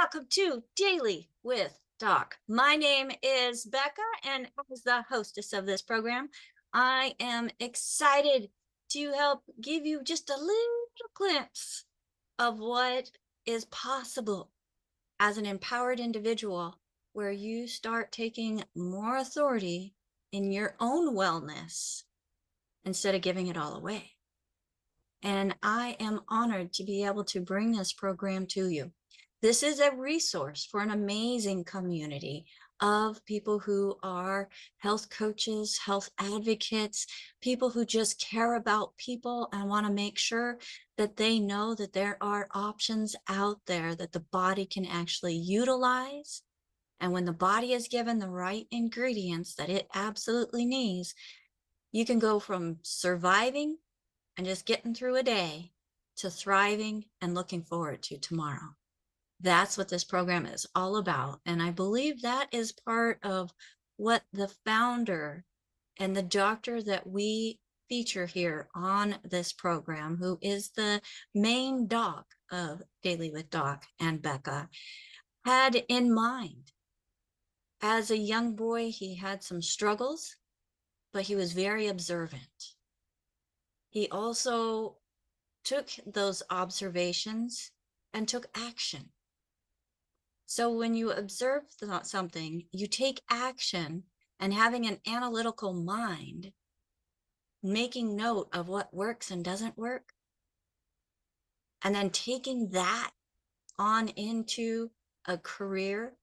welcome to Daily with Doc. My name is Becca, and as the hostess of this program, I am excited to help give you just a little glimpse of what is possible as an empowered individual, where you start taking more authority in your own wellness instead of giving it all away. And I am honored to be able to bring this program to you. This is a resource for an amazing community of people who are health coaches, health advocates, people who just care about people and want to make sure that they know that there are options out there that the body can actually utilize. And when the body is given the right ingredients that it absolutely needs, you can go from surviving and just getting through a day to thriving and looking forward to tomorrow. That's what this program is all about. And I believe that is part of what the founder and the doctor that we feature here on this program, who is the main doc of Daily with Doc and Becca, had in mind. As a young boy, he had some struggles, but he was very observant. He also took those observations and took action. So when you observe something, you take action, and having an analytical mind, making note of what works and doesn't work, and then taking that on into a career.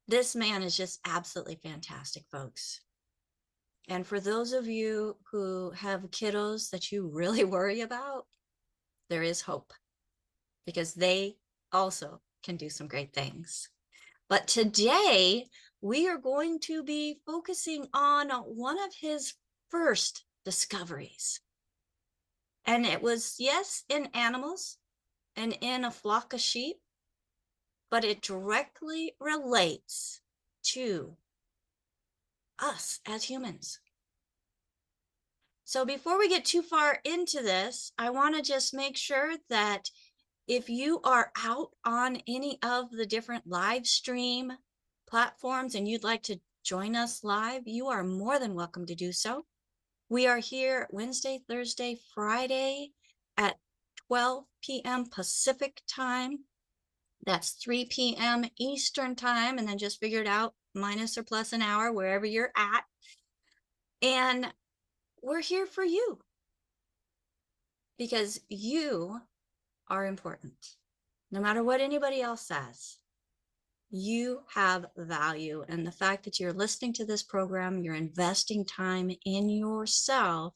This man is just absolutely fantastic, folks. And for those of you who have kiddos that you really worry about, there is hope, because they also can do some great things. But today we are going to be focusing on one of his first discoveries. And it was, yes, in animals and in a flock of sheep, but it directly relates to us as humans. So before we get too far into this, I want to just make sure that if you are out on any of the different live stream platforms and you'd like to join us live, you are more than welcome to do so. We are here Wednesday, Thursday, Friday at 12 p.m. Pacific time. That's 3 p.m. Eastern time, and then just figure it out, minus or plus an hour, wherever you're at. And we're here for you, because you are important. No matter what anybody else says, you have value. And the fact that you're listening to this program, you're investing time in yourself,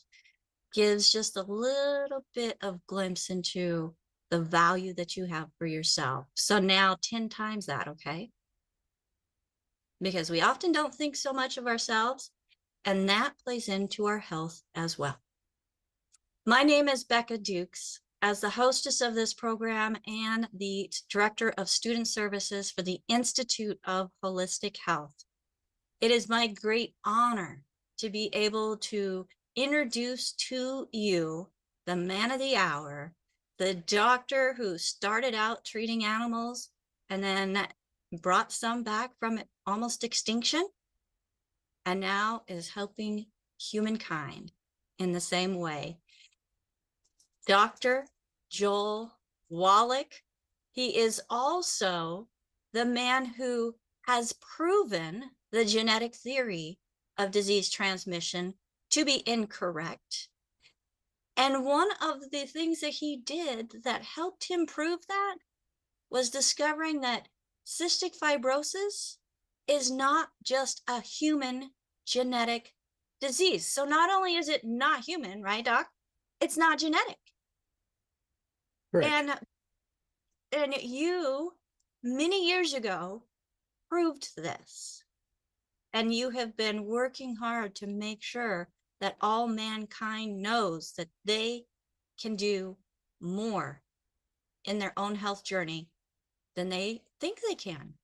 gives just a little bit of glimpse into the value that you have for yourself. So now 10 times that, okay? Because we often don't think so much of ourselves, and that plays into our health as well. My name is Becca Dukes. As the hostess of this program and the director of student services for the Institute of Holistic Health, it is my great honor to be able to introduce to you the man of the hour, the doctor who started out treating animals and then brought some back from almost extinction, and now is helping humankind in the same way. Dr. Joel Wallach. He is also the man who has proven the genetic theory of disease transmission to be incorrect. And one of the things that he did that helped him prove that was discovering that cystic fibrosis is not just a human genetic disease. So not only is it not human, right, Doc? It's not genetic. Correct. And you, many years ago, proved this. And you have been working hard to make sure that all mankind knows that they can do more in their own health journey than they think they can.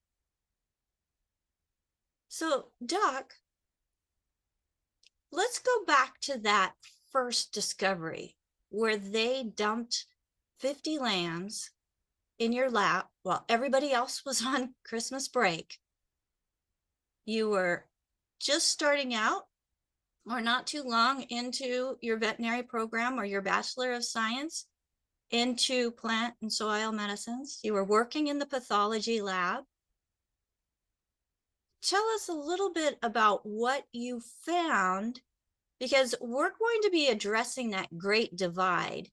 So, Doc, let's go back to that first discovery where they dumped 50 lambs in your lap while everybody else was on Christmas break. You were just starting out or not too long into your veterinary program or your Bachelor of Science into plant and soil medicines. You were working in the pathology lab. Tell us a little bit about what you found, because we're going to be addressing that great divide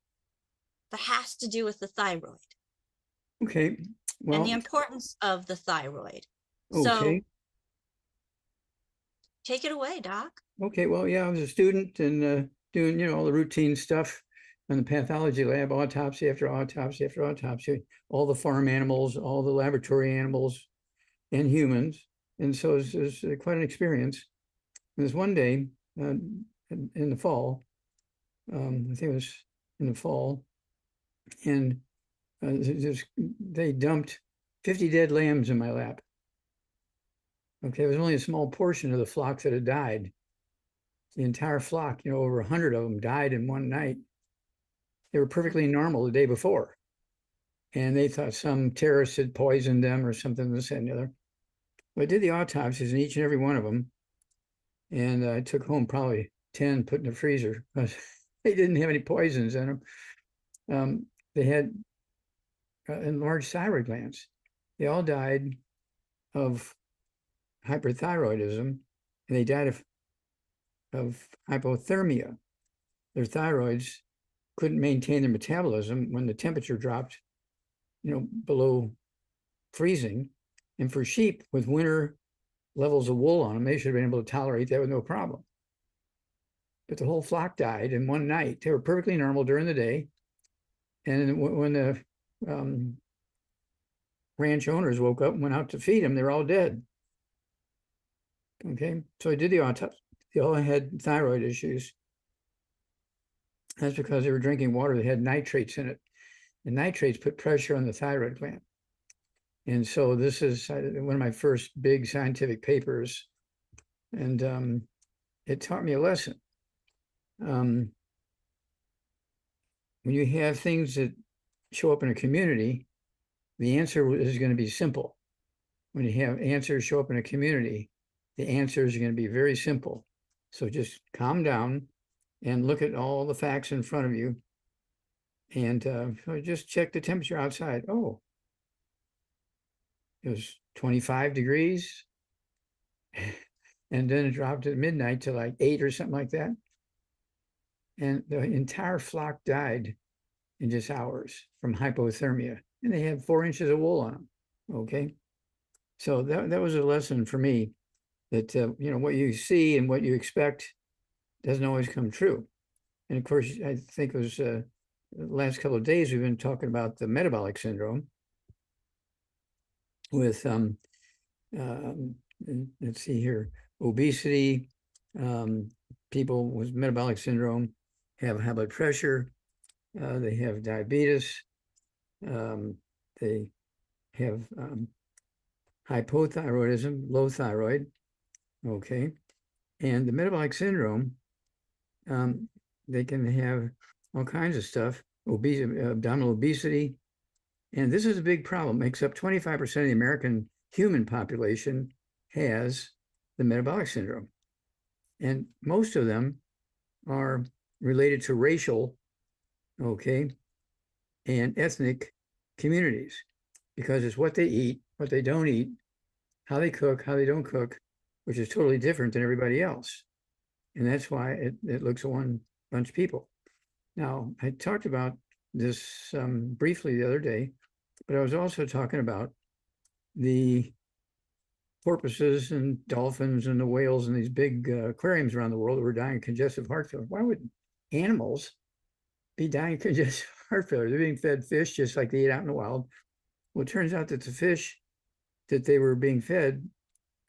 that has to do with the thyroid. Okay. Well, and the importance of the thyroid. okay. So take it away, Doc. Okay. Well, yeah, I was a student and doing, all the routine stuff in the pathology lab, autopsy after autopsy after autopsy, all the farm animals, all the laboratory animals, and humans. And so it was quite an experience. And this one day in the fall, I think it was in the fall, and they dumped 50 dead lambs in my lap. Okay, it was only a small portion of the flock that had died. The entire flock, over 100 of them died in one night. They were perfectly normal the day before. And they thought some terrorist had poisoned them or something, this and the other. Well, I did the autopsies in each and every one of them. And I took home probably 10, put in the freezer, because they didn't have any poisons in them. They had enlarged thyroid glands. They all died of hyperthyroidism, and they died of hypothermia. Their thyroids couldn't maintain their metabolism when the temperature dropped, below freezing. And for sheep with winter levels of wool on them, they should have been able to tolerate that with no problem. But the whole flock died in one night. They were perfectly normal during the day. And when the ranch owners woke up and went out to feed them, they're all dead. Okay, so I did the autopsy. They all had thyroid issues. That's because they were drinking water that had nitrates in it. And nitrates put pressure on the thyroid gland. And so this is one of my first big scientific papers. And it taught me a lesson. When you have things that show up in a community, the answer is going to be simple. When you have answers show up in a community, the answers are going to be very simple. So just calm down and look at all the facts in front of you. And so just check the temperature outside. Oh, it was 25 degrees. And then it dropped at midnight to like 8 or something like that. And the entire flock died in just hours from hypothermia. And they had 4 inches of wool on them. Okay. So that was a lesson for me that, what you see and what you expect doesn't always come true. And of course, I think it was the last couple of days, we've been talking about the metabolic syndrome with, let's see here, obesity, people with metabolic syndrome have high blood pressure, they have diabetes, they have hypothyroidism, low thyroid, okay? And the metabolic syndrome, they can have all kinds of stuff, abdominal obesity. And this is a big problem. Makes up 25% of the American human population has the metabolic syndrome. And most of them are related to racial, okay, and ethnic communities, because it's what they eat, what they don't eat, how they cook, how they don't cook, which is totally different than everybody else. And that's why it looks like one bunch of people. Now, I talked about this briefly the other day, but I was also talking about the porpoises and dolphins and the whales and these big aquariums around the world that were dying of congestive heart failure. Why would animals be dying of congestive heart failure? They're being fed fish just like they eat out in the wild. Well, it turns out that the fish that they were being fed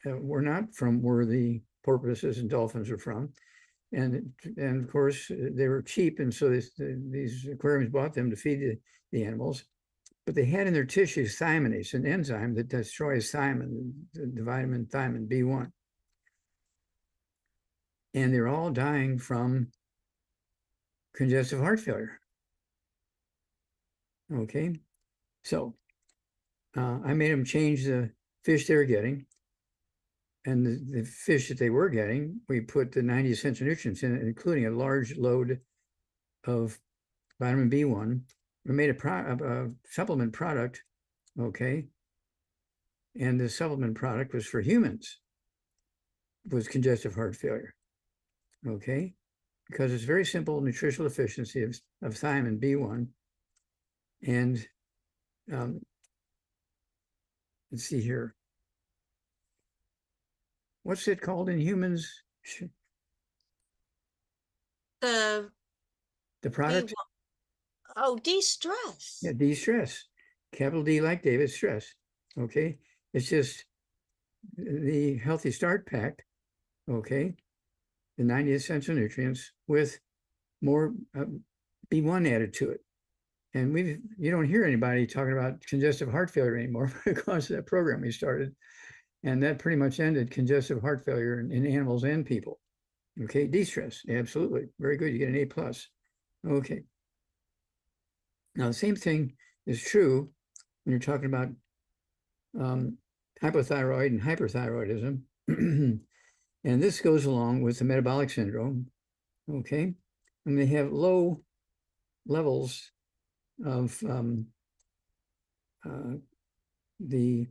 were not from where the porpoises and dolphins are from. And of course, they were cheap. And so these aquariums bought them to feed the animals. But they had in their tissues thymidase, an enzyme that destroys thiamine, the vitamin thiamine B1. And they're all dying from congestive heart failure. Okay, so I made them change the fish they were getting. And the fish that they were getting, we put the 90 essential nutrients in it, including a large load of vitamin B1. We made a supplement product, okay? And the supplement product was for humans, was congestive heart failure, okay? Because it's very simple nutritional deficiency of thiamine B1. And let's see here. What's it called in humans? The product? de-stress. Yeah, de-stress. Capital D like David, stress. Okay. It's just the Healthy Start Pack, okay, the 90 essential nutrients with more B1 added to it. And you don't hear anybody talking about congestive heart failure anymore because of that program we started. And that pretty much ended congestive heart failure in animals and people. Okay, de-stress, absolutely. Very good, you get an A+. Okay. Now, the same thing is true when you're talking about hypothyroid and hyperthyroidism. And this goes along with the metabolic syndrome, okay? And they have low levels of the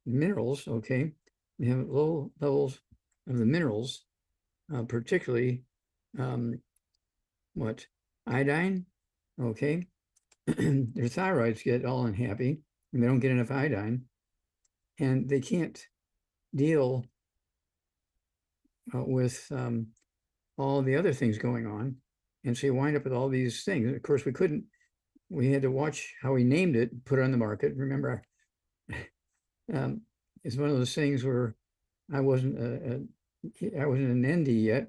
minerals, okay? They have low levels of the minerals, particularly iodine, okay? Their thyroids get all unhappy and they don't get enough iodine, and they can't deal with all the other things going on. And so you wind up with all these things. Of course, we had to watch how we named it, put it on the market. Remember, it's one of those things where I wasn't an ND yet.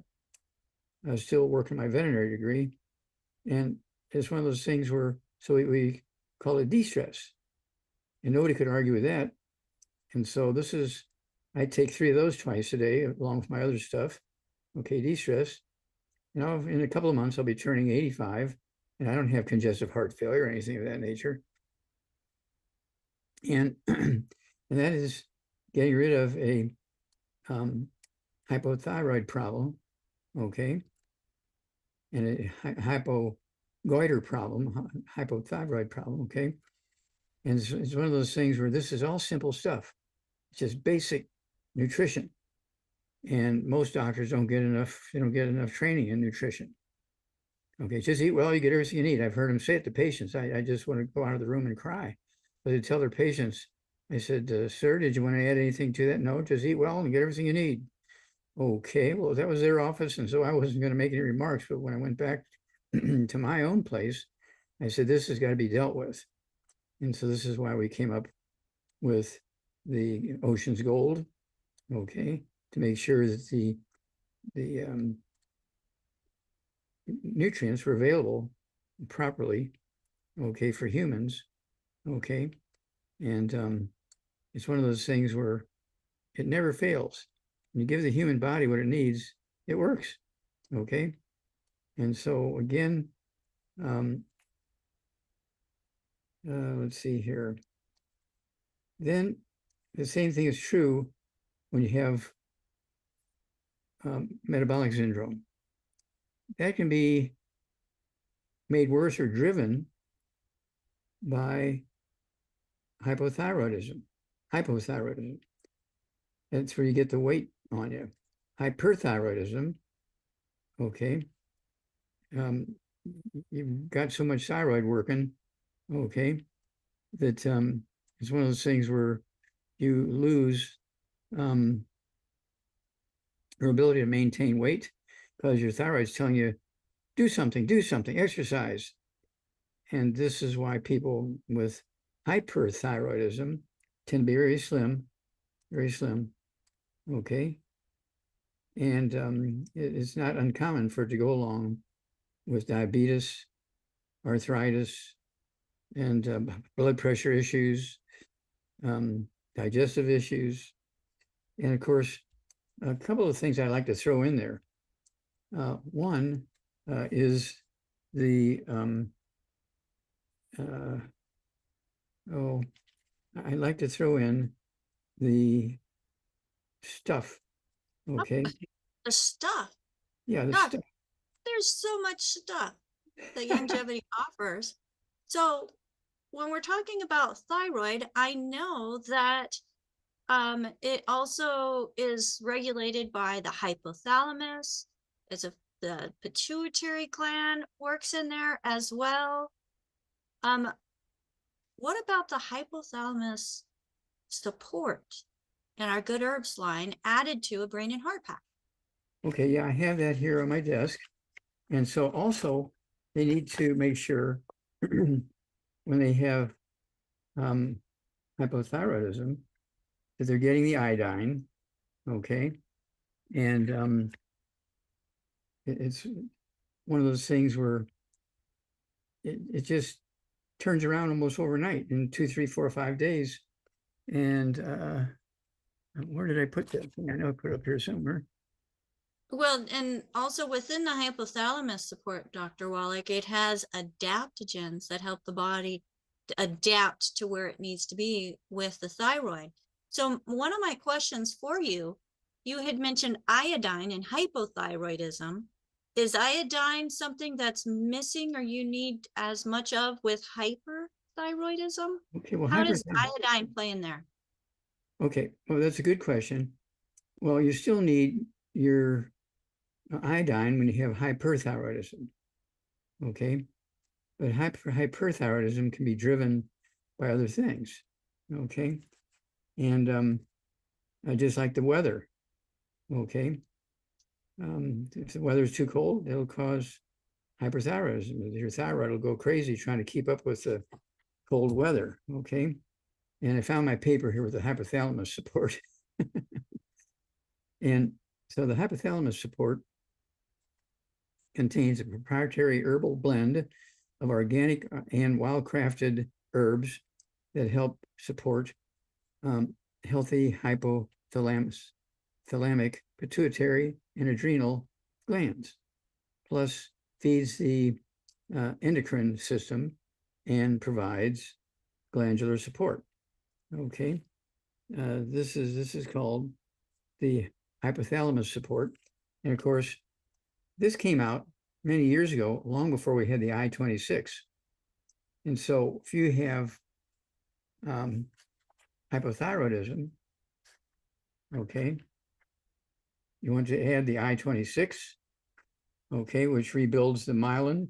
I was still working my veterinary degree. And it's one of those things where, so we call it de-stress. And nobody could argue with that. And so I take 3 of those twice a day, along with my other stuff. Okay, de-stress. In a couple of months, I'll be turning 85, and I don't have congestive heart failure or anything of that nature. And, and that is getting rid of a hypothyroid problem, okay, and a hypogoiter problem, hypothyroid problem, okay. And it's one of those things where this is all simple stuff. It's just basic nutrition. And most doctors don't get enough training in nutrition. Okay, just eat well, you get everything you need. I've heard them say it to patients. I just want to go out of the room and cry. But they tell their patients, I said, sir, did you want to add anything to that? No, just eat well and get everything you need. Okay, well, that was their office, and so I wasn't going to make any remarks. But when I went back to my own place, I said, this has got to be dealt with. And so this is why we came up with the Ocean's Gold, okay, to make sure that the nutrients were available properly, okay, for humans, okay. And it's one of those things where it never fails. When you give the human body what it needs, it works, okay. And so again, let's see here. Then the same thing is true when you have metabolic syndrome. That can be made worse or driven by hypothyroidism. That's where you get the weight on you. Hyperthyroidism, okay. You've got so much thyroid working, okay, that it's one of those things where you lose your ability to maintain weight because your thyroid's telling you, do something, exercise. And this is why people with hyperthyroidism tend to be very slim, okay? And it's not uncommon for it to go along with diabetes, arthritis, and blood pressure issues, digestive issues. And of course, a couple of things I like to throw in there. One is the Oh, I'd like to throw in the stuff. Okay. The stuff. Yeah, the Doc, stuff. there's so much stuff that longevity offers. So when we're talking about thyroid, I know that it also is regulated by the hypothalamus. The pituitary gland works in there as well. Um, what about the hypothalamus support in our Good Herbs line added to a brain and heart pack? Okay, yeah, I have that here on my desk. And so also they need to make sure when they have hypothyroidism that they're getting the iodine, okay? And it's one of those things where it just turns around almost overnight in 2, 3, 4, 5 days. And where did I put that thing? I know I put it up here somewhere. Well, and also within the hypothalamus support, Dr. Wallach, it has adaptogens that help the body adapt to where it needs to be with the thyroid. So one of my questions for you, you had mentioned iodine and hypothyroidism. Is iodine something that's missing or you need as much of with hyperthyroidism? Okay, well, How does iodine play in there? okay, well, that's a good question. Well, you still need your iodine when you have hyperthyroidism, okay? But hyperthyroidism can be driven by other things, okay? And just like the weather, okay? If the weather is too cold, it'll cause hyperthyroidism. Your thyroid will go crazy trying to keep up with the cold weather, okay? And I found my paper here with the hypothalamus support. And so the hypothalamus support contains a proprietary herbal blend of organic and wild-crafted herbs that help support healthy thalamic, pituitary, and adrenal glands, plus feeds the endocrine system and provides glandular support. Okay, this is called the hypothalamus support, and of course, this came out many years ago, long before we had the I-26. And so if you have hypothyroidism, okay, you want to add the I-26, okay, which rebuilds the myelin,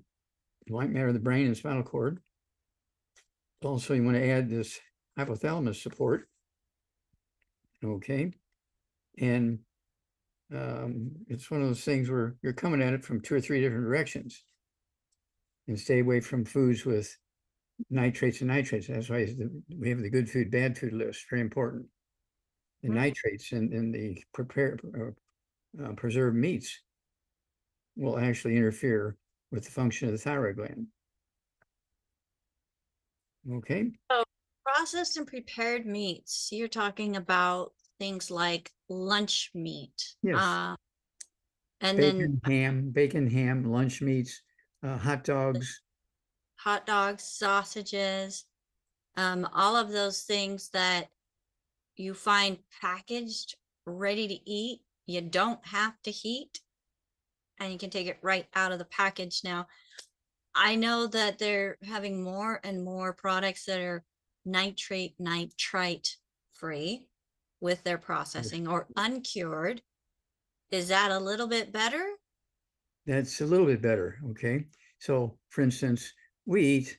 the white matter of the brain and spinal cord. Also, you want to add this hypothalamus support, okay, and it's one of those things where you're coming at it from 2 or 3 different directions, and stay away from foods with nitrates and nitrates. That's why we have the good food, bad food list, very important. The nitrates in the preserved meats will actually interfere with the function of the thyroid gland. Okay. So processed and prepared meats, you're talking about things like lunch meat. Yes. And then Bacon, ham, lunch meats, hot dogs. hot dogs, sausages, all of those things that you find packaged, ready to eat. You don't have to heat, and you can take it right out of the package now. I know that they're having more and more products that are nitrite free with their processing or uncured. Is that a little bit better? That's a little bit better. Okay. So, for instance, we eat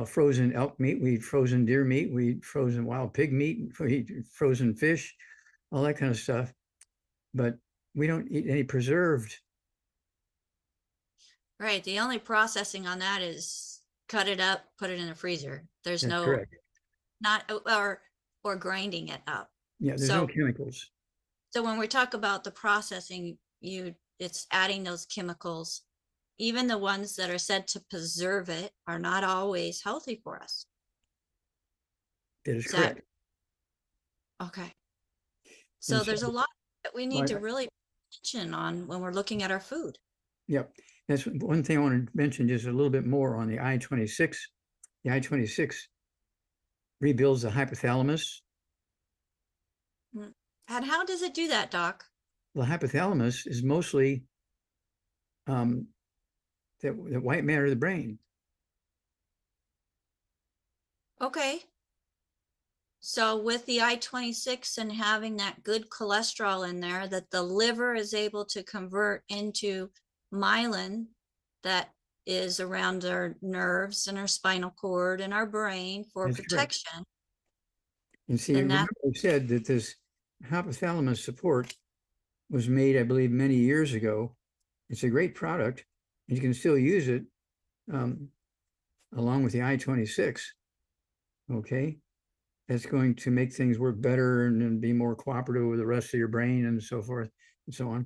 frozen elk meat, we eat frozen deer meat, we eat frozen wild pig meat, we eat frozen fish, all that kind of stuff. But we don't eat any preserved. Right. The only processing on that is cut it up, put it in the freezer. There's That's no correct. not or grinding it up. Yeah, there's no chemicals. So when we talk about the processing, it's adding those chemicals. Even the ones that are said to preserve it are not always healthy for us. That is correct. Okay. So there's a lot that we need to really attention on when we're looking at our food. Yep. That's one thing I want to mention just a little bit more on the I-26. The I-26 rebuilds the hypothalamus. And how does it do that, Doc? The hypothalamus is mostly the white matter of the brain. Okay. So with the I-26 and having that good cholesterol in there, that the liver is able to convert into myelin that is around our nerves and our spinal cord and our brain for That's correct. protection. And see, And remember I said that this hypothalamus support was made, I believe, many years ago. It's a great product, and you can still use it along with the I-26. Okay, that's going to make things work better and be more cooperative with the rest of your brain and so forth and so on.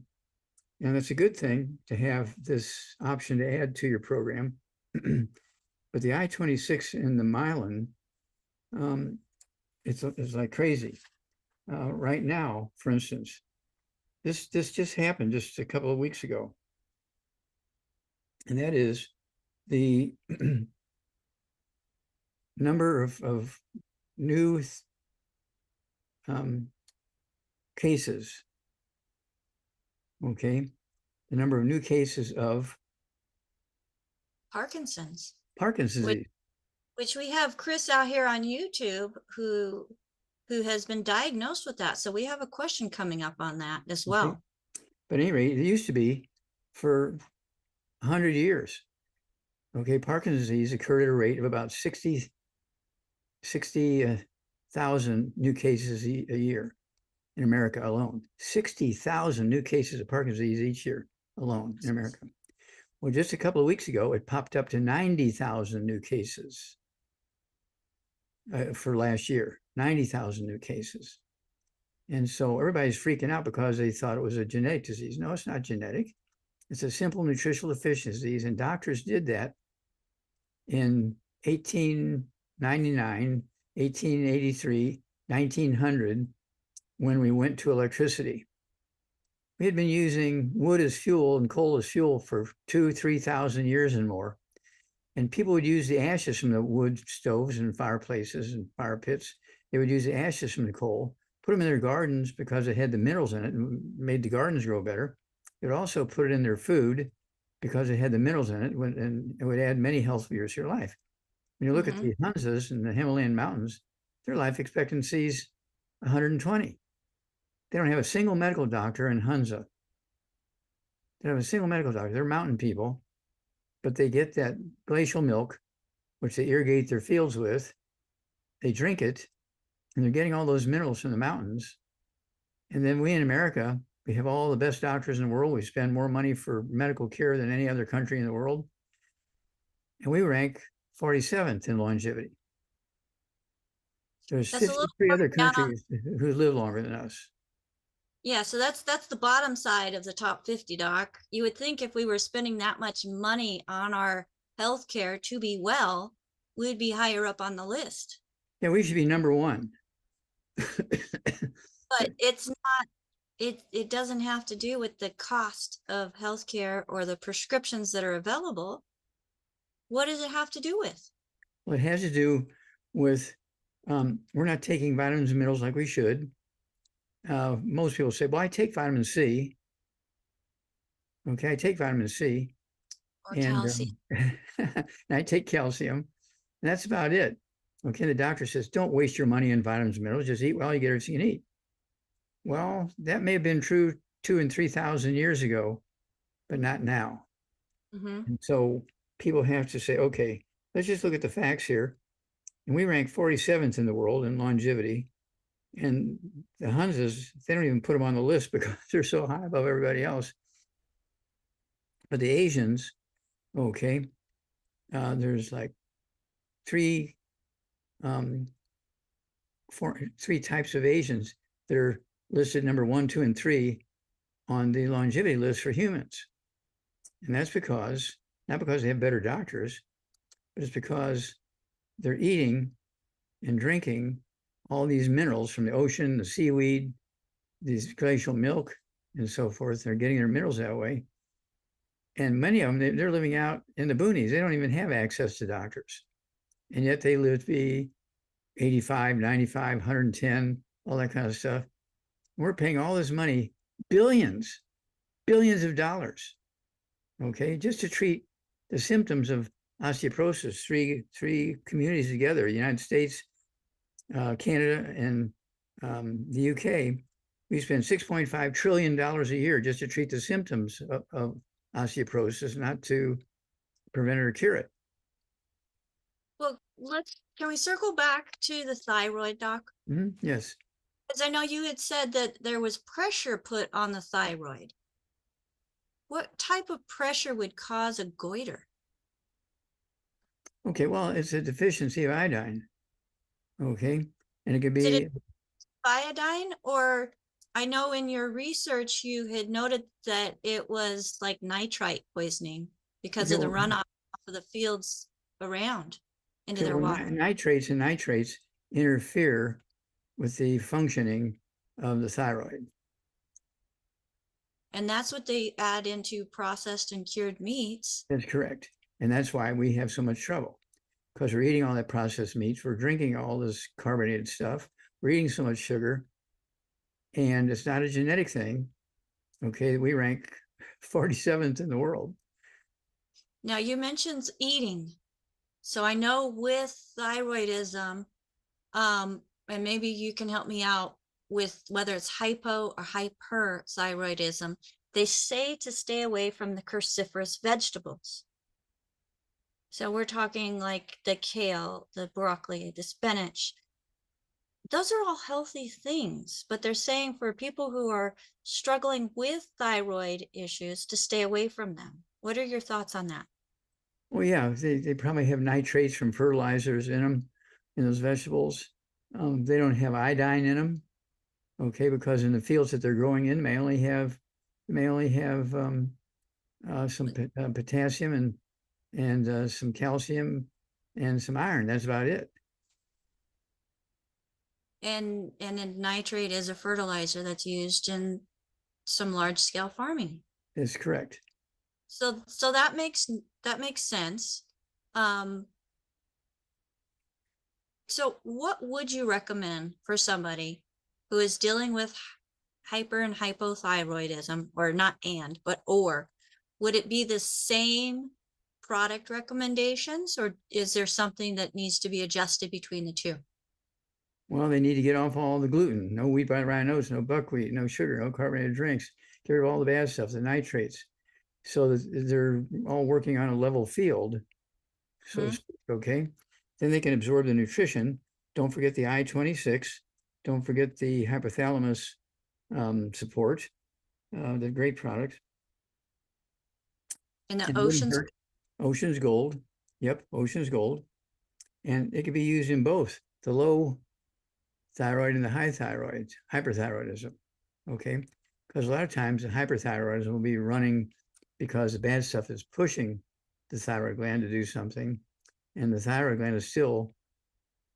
And that's a good thing to have this option to add to your program. But the I-26 and the myelin, it's like crazy. Right now, for instance, this just happened just a couple of weeks ago. And that is the number of new cases. Okay, the number of new cases of Parkinson's, Parkinson's disease. which we have Chris out here on YouTube who has been diagnosed with that. So we have a question coming up on that as well. Okay. But at any rate, it used to be for 100 years. Okay, Parkinson's disease occurred at a rate of about 60,000 new cases a year in America alone. 60,000 new cases of Parkinson's disease each year alone in America. Well, just a couple of weeks ago, it popped up to 90,000 new cases for last year. 90,000 new cases. And so everybody's freaking out because they thought it was a genetic disease. No, it's not genetic. It's a simple nutritional deficiency disease. And doctors did that in 1899, 1883, 1900, when we went to electricity. We had been using wood as fuel and coal as fuel for 2,000-3,000 years and more. And people would use the ashes from the wood stoves and fireplaces and fire pits. They would use the ashes from the coal, put them in their gardens because it had the minerals in it and made the gardens grow better. They would also put it in their food because it had the minerals in it, and it would add many health years to your life. When you look at the Hunzas in the Himalayan mountains, their life expectancy is 120. They don't have a single medical doctor in Hunza. They don't have a single medical doctor. They're mountain people, but they get that glacial milk, which they irrigate their fields with. They drink it, and they're getting all those minerals from the mountains. And then we in America, we have all the best doctors in the world. We spend more money for medical care than any other country in the world. And we rank 47th in longevity. There's 53 other countries who live longer than us. Yeah, so that's the bottom side of the top 50, Doc. You would think if we were spending that much money on our health care to be well, we'd be higher up on the list. Yeah, we should be number one. But it's not, it doesn't have to do with the cost of healthcare or the prescriptions that are available. What does it have to do with? Well, it has to do with we're not taking vitamins and minerals like we should. Most people say, well, I take vitamin C. Okay, I take vitamin C. Or calcium. And I take calcium. And that's about it. Okay, the doctor says, don't waste your money on vitamins and minerals. Just eat well, you get everything you need. Well, that may have been true 2,000 and 3,000 years ago, but not now. And so people have to say, okay, let's just look at the facts here. And we rank 47th in the world in longevity. And the Hunzas, they don't even put them on the list because they're so high above everybody else. But the Asians, okay, there's like three types of Asians that are listed number 1, 2, and 3 on the longevity list for humans. And that's because, not because they have better doctors, but it's because they're eating and drinking all these minerals from the ocean, the seaweed, these glacial milk, and so forth. They're getting their minerals that way. And many of them, they're living out in the boonies. They don't even have access to doctors. And yet they live to be 85, 95, 110, all that kind of stuff. We're paying all this money, billions of dollars, okay, just to treat the symptoms of osteoporosis. Three communities together, the United States, Canada, and the UK, we spend $6.5 trillion a year just to treat the symptoms of osteoporosis, not to prevent it or cure it. Well, can we circle back to the thyroid, Doc? Yes. Because I know you had said that there was pressure put on the thyroid. What type of pressure would cause a goiter? Okay, well, it's a deficiency of iodine. Okay, and it could Did be it iodine, or I know in your research you had noted that it was like nitrite poisoning because okay, of the well, runoff of the fields around into okay, their well, water. nitrates interfere with the functioning of the thyroid. And that's what they add into processed and cured meats. That's correct. And that's why we have so much trouble, because we're eating all that processed meats, we're drinking all this carbonated stuff, we're eating so much sugar, and it's not a genetic thing. Okay, we rank 47th in the world. Now you mentioned eating. So I know with thyroidism, and maybe you can help me out with whether it's hypo or hyperthyroidism, they say to stay away from the cruciferous vegetables. So we're talking like the kale, the broccoli, the spinach. Those are all healthy things, but they're saying for people who are struggling with thyroid issues to stay away from them. What are your thoughts on that? Well, yeah, they probably have nitrates from fertilizers in them, in those vegetables. They don't have iodine in them, okay, because in the fields that they're growing in, they only have some potassium and some calcium and some iron. That's about it. And nitrate is a fertilizer that's used in some large scale farming. That's correct. So that makes sense. So what would you recommend for somebody who is dealing with hyper and hypothyroidism, or not but would it be the same product recommendations, or is there something that needs to be adjusted between the two? Well, they need to get off all the gluten, no wheat, by rye oats, no buckwheat, no sugar, no carbonated drinks, get rid of all the bad stuff, the nitrates, so that they're all working on a level field, so to speak, okay? Then they can absorb the nutrition. Don't forget the I-26. Don't forget the hypothalamus support, the great product. And the It wouldn't oceans, hurt. Ocean's Gold. Yep, Ocean's Gold. And it can be used in both the low thyroid and the high thyroid, hyperthyroidism. Okay. Because a lot of times the hyperthyroidism will be running because the bad stuff is pushing the thyroid gland to do something. And the thyroid gland is still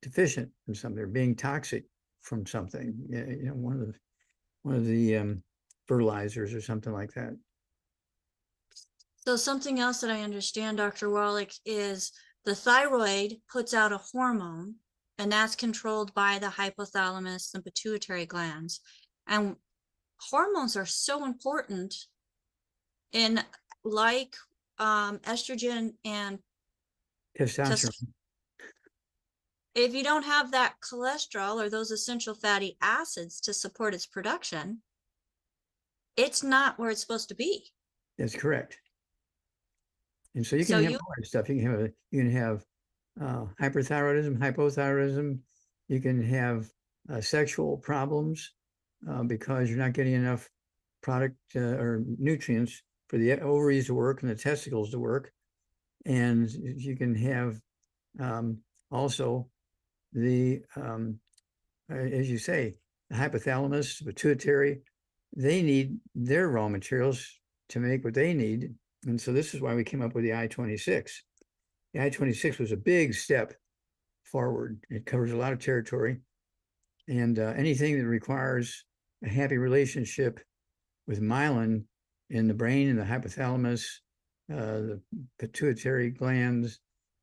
deficient in something, or being toxic from something, you know, one of the fertilizers or something like that. so something else that I understand, Dr. Wallach, is the thyroid puts out a hormone, and that's controlled by the hypothalamus and pituitary glands. And hormones are so important in like estrogen and Testosterone. if you don't have that cholesterol or those essential fatty acids to support its production, it's not where it's supposed to be. That's correct. And so you can So have all that stuff. You can have hyperthyroidism, hypothyroidism. You can have sexual problems because you're not getting enough product or nutrients for the ovaries to work and the testicles to work. And you can have also the, as you say, the hypothalamus, pituitary, they need their raw materials to make what they need. And so this is why we came up with the I-26. The I-26 was a big step forward. It covers a lot of territory. And anything that requires a happy relationship with myelin in the brain and the hypothalamus, the pituitary glands,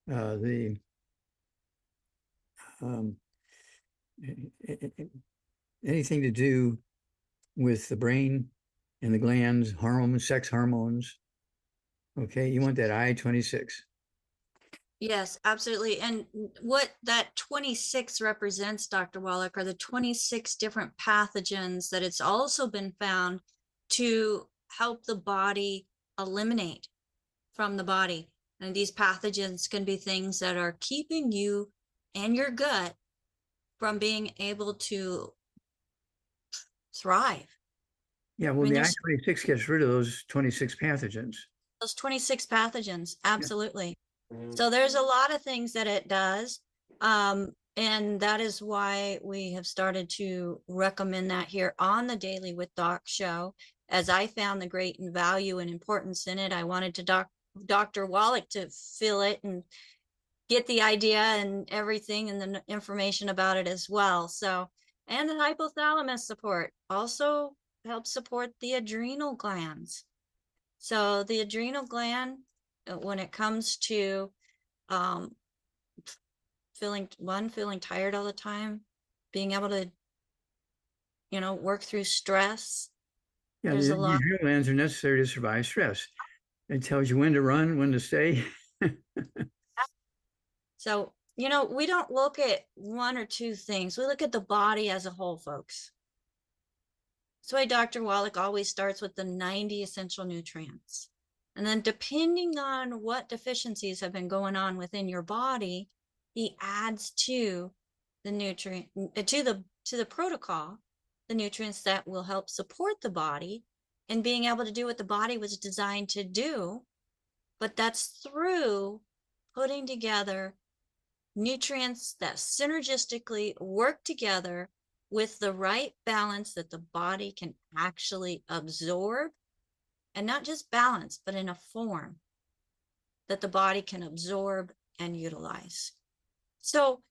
the anything to do with the brain and the glands, hormones, sex hormones. Okay, you want that I-26. Yes, absolutely. And what that 26 represents, Dr. Wallach, are the 26 different pathogens that it's also been found to help the body eliminate from the body. And these pathogens can be things that are keeping you and your gut from being able to thrive. Yeah, well, the I-26 gets rid of those 26 pathogens. Those 26 pathogens, absolutely. So there's a lot of things that it does. And that is why we have started to recommend that here on the Daily with Doc show. As I found the great value and importance in it, I wanted to Dr. Wallach to fill it and get the idea and everything and the information about it as well. So, and the hypothalamus support also helps support the adrenal glands. So the adrenal gland, when it comes to feeling tired all the time, being able to, work through stress. Yeah, There's the a lot. adrenal glands are necessary to survive stress. It tells you when to run, when to stay. So, we don't look at one or two things. We look at the body as a whole, folks. That's why Dr. Wallach always starts with the 90 essential nutrients. And then depending on what deficiencies have been going on within your body, he adds to the nutrient, to the protocol, the nutrients that will help support the body and being able to do what the body was designed to do. But that's through putting together nutrients that synergistically work together with the right balance that the body can actually absorb, and not just balance, but in a form that the body can absorb and utilize. So,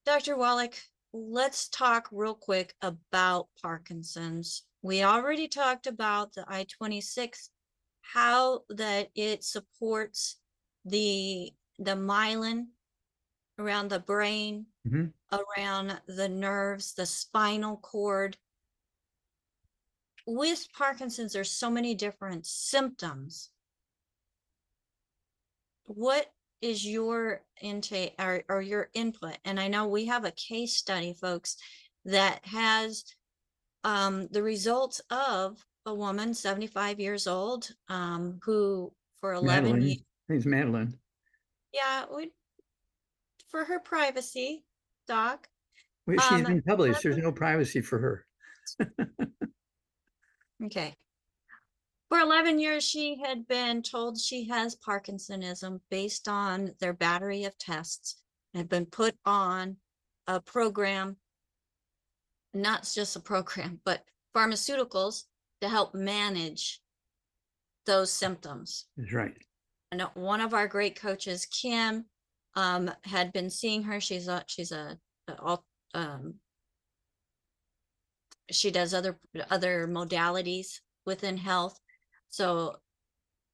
Dr. Wallach, let's talk real quick about Parkinson's. We already talked about the I-26, how that it supports the myelin around the brain, around the nerves, the spinal cord. With Parkinson's, there's so many different symptoms. What is your intake or your input? And I know we have a case study, folks, that has the results of a woman, 75 years old, who for 11 years. I think it's Madeline. Yeah, for her privacy, Doc. Well, she's been published. There's no privacy for her. Okay. For 11 years, she had been told she has Parkinsonism based on their battery of tests, and had been put on a program, not just a program, but pharmaceuticals to help manage those symptoms. That's right. And one of our great coaches, Kim, had been seeing her. She does other modalities within health. So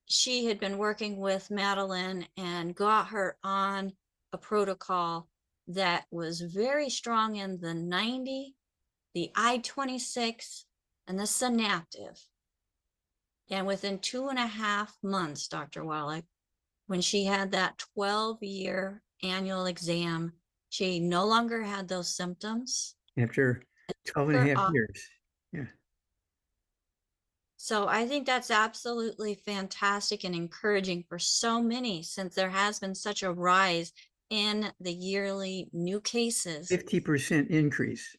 she had been working with Madeline and got her on a protocol that was very strong in the 90, the I-26, and the synaptive. And within 2.5 months, Dr. Wallach, when she had that 12-year annual exam, she no longer had those symptoms. After 12 and a half years. Yeah. So I think that's absolutely fantastic and encouraging for so many, since there has been such a rise in the yearly new cases. 50% increase.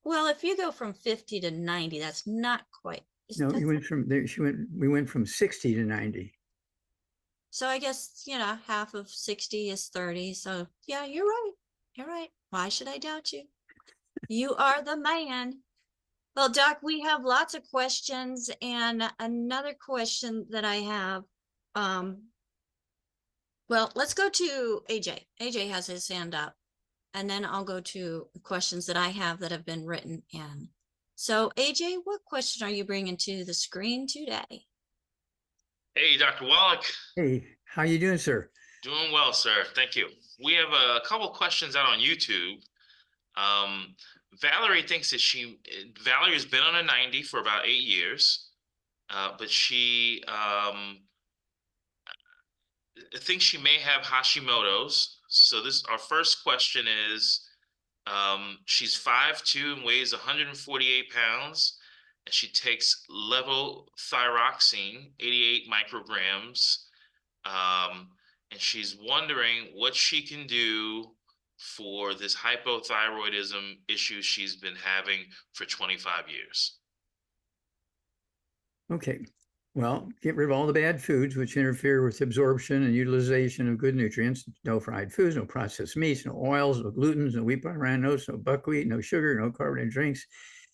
Well, if you go from 50 to 90, that's not quite. No, you went from there. We went from 60 to 90. So I guess, half of 60 is 30. So yeah, you're right. You're right. Why should I doubt you? You are the man. Well, Doc, we have lots of questions, and another question that I have, well, let's go to AJ. AJ has his hand up, and then I'll go to questions that I have that have been written in. So AJ, what question are you bringing to the screen today? Hey, Dr. Wallach. Hey, how you doing, sir? Doing well, sir. Thank you. We have a couple questions out on YouTube. Valerie thinks that Valerie has been on a 90 for about 8 years, but she thinks she may have Hashimoto's. So our first question is, she's 5'2" and weighs 148 pounds, and she takes levothyroxine, 88 micrograms. And she's wondering what she can do for this hypothyroidism issue she's been having for 25 years. Okay. Well, get rid of all the bad foods which interfere with absorption and utilization of good nutrients. No fried foods, no processed meats, no oils, no glutens, no wheat bran oats, no buckwheat, no sugar, no carbonated drinks.